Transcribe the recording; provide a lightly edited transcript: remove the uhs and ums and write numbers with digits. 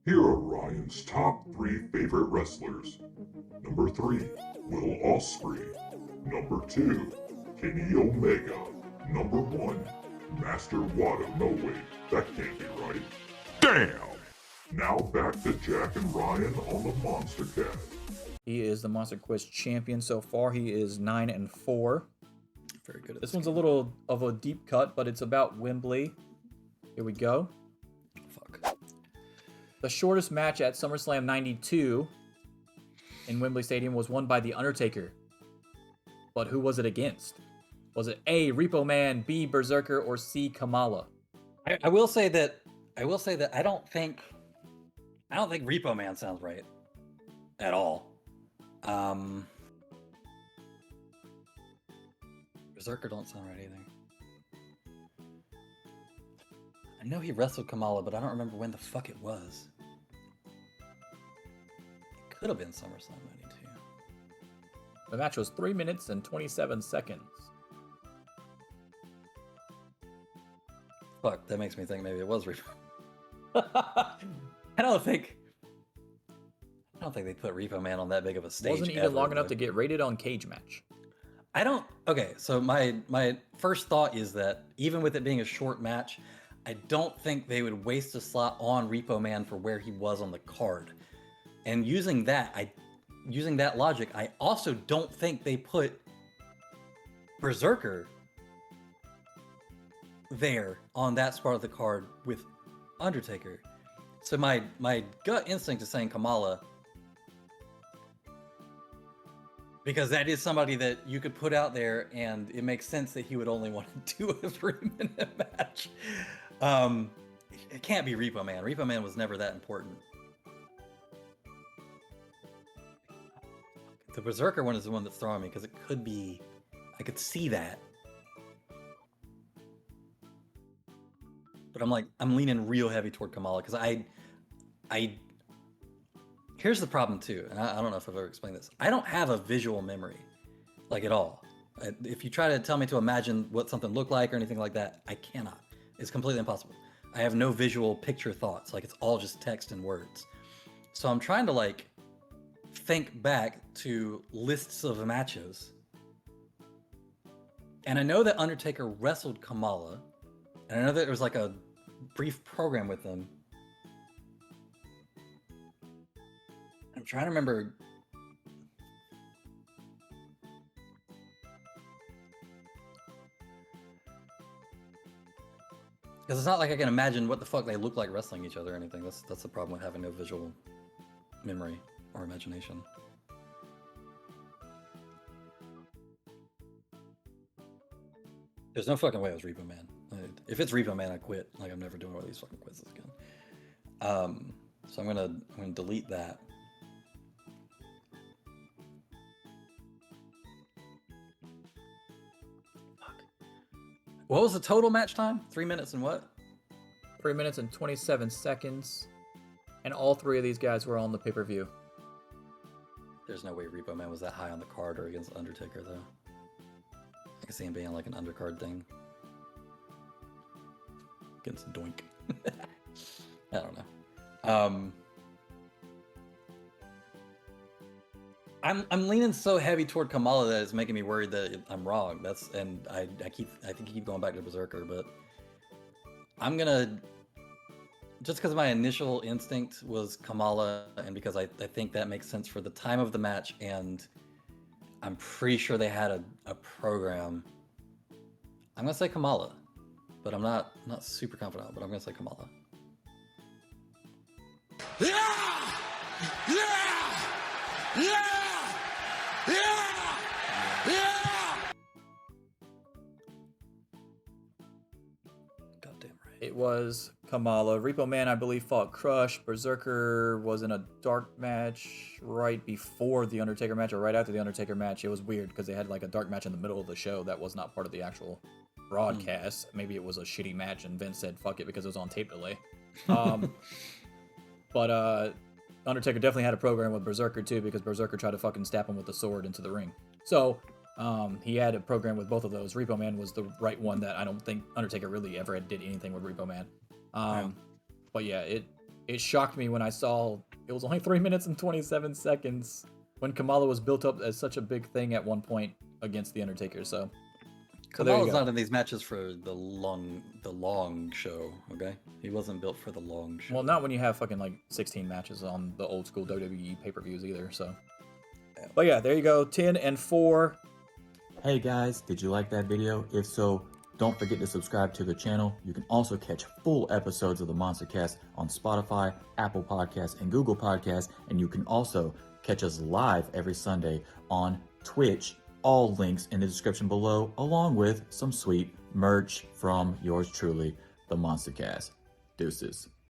Here are Ryan's top 3 favorite wrestlers. Number 3, Will Ospreay. Number 2, Kenny Omega. Number 1, Master Wada. No way, that can't be right. Damn! Now back to Jack and Ryan on the MonsterCast. He is the Monster Quiz champion so far. He is 9-4. Very good. This one's a little of a deep cut, but it's about Wembley. Here we go. Fuck. The shortest match at SummerSlam 92 in Wembley Stadium was won by The Undertaker. But who was it against? Was it A, Repo Man, B, Berserker, or C, Kamala? I will say that I don't think Repo Man sounds right at all. Berserker don't sound right either. I know he wrestled Kamala, but I don't remember when the fuck it was. It could have been SummerSlam 92. The match was 3 minutes and 27 seconds. Fuck, that makes me think maybe it was Repo. I don't think they put Repo Man on that big of a stage. Wasn't even long enough to get rated on Cage Match. Okay, so my first thought is that even with it being a short match, I don't think they would waste a slot on Repo Man for where he was on the card. And using that logic, I also don't think they put Berserker there on that spot of the card with Undertaker. So my gut instinct is saying Kamala, because that is somebody that you could put out there, and it makes sense that he would only want to do a 3-minute match. It can't be Repo Man. Repo Man was never that important. The Berserker one is the one that's throwing me, because it could be, I could see that. But I'm leaning real heavy toward Kamala, because here's the problem too, and I don't know if I've ever explained this. I don't have a visual memory, like at all. If you try to tell me to imagine what something looked like or anything like that, I cannot. It's completely impossible. I have no visual picture thoughts. Like, it's all just text and words. So I'm trying to think back to lists of matches. And I know that Undertaker wrestled Kamala, and I know that there was a brief program with them. I'm trying to remember. Because it's not like I can imagine what the fuck they look like wrestling each other or anything. That's the problem with having no visual memory or imagination. There's no fucking way it was Repo Man. If it's Repo Man, I quit. I'm never doing one of these fucking quizzes again. So I'm gonna delete that. What was the total match time? 3 minutes and what? 3 minutes and 27 seconds. And all three of these guys were on the pay-per-view. There's no way Repo Man was that high on the card or against Undertaker, though. I can see him being an undercard thing. Against Doink. I don't know. I'm leaning so heavy toward Kamala that it's making me worried that I'm wrong. I think I keep going back to Berserker, but I'm gonna, just because my initial instinct was Kamala, and because I think that makes sense for the time of the match, and I'm pretty sure they had a program. I'm gonna say Kamala, but I'm not super confident, but I'm gonna say Kamala. Yeah! Yeah! Yeah! Yeah! Yeah! Goddamn right. It was Kamala. Repo Man, I believe, fought Crush. Berserker was in a dark match right before the Undertaker match, or right after the Undertaker match. It was weird because they had a dark match in the middle of the show that was not part of the actual broadcast. Maybe it was a shitty match and Vince said fuck it because it was on tape delay. But Undertaker definitely had a program with Berserker too, because Berserker tried to fucking stab him with the sword into the ring. So he had a program with both of those. Repo Man was the right one that I don't think Undertaker really ever did anything with Repo Man. But yeah, it shocked me when I saw it was only 3 minutes and 27 seconds when Kamala was built up as such a big thing at one point against The Undertaker. So there you Kamala's go. not in these matches for the long show, okay? He wasn't built for the long show. Well, not when you have fucking like 16 matches on the old school WWE pay-per-views either, so. But yeah, there you go, 10 and 4. Hey guys, did you like that video? If so, don't forget to subscribe to the channel. You can also catch full episodes of the MonsterCast on Spotify, Apple Podcasts, and Google Podcasts. And you can also catch us live every Sunday on Twitch. All links in the description below, along with some sweet merch from yours truly, the MonsterCast. Deuces.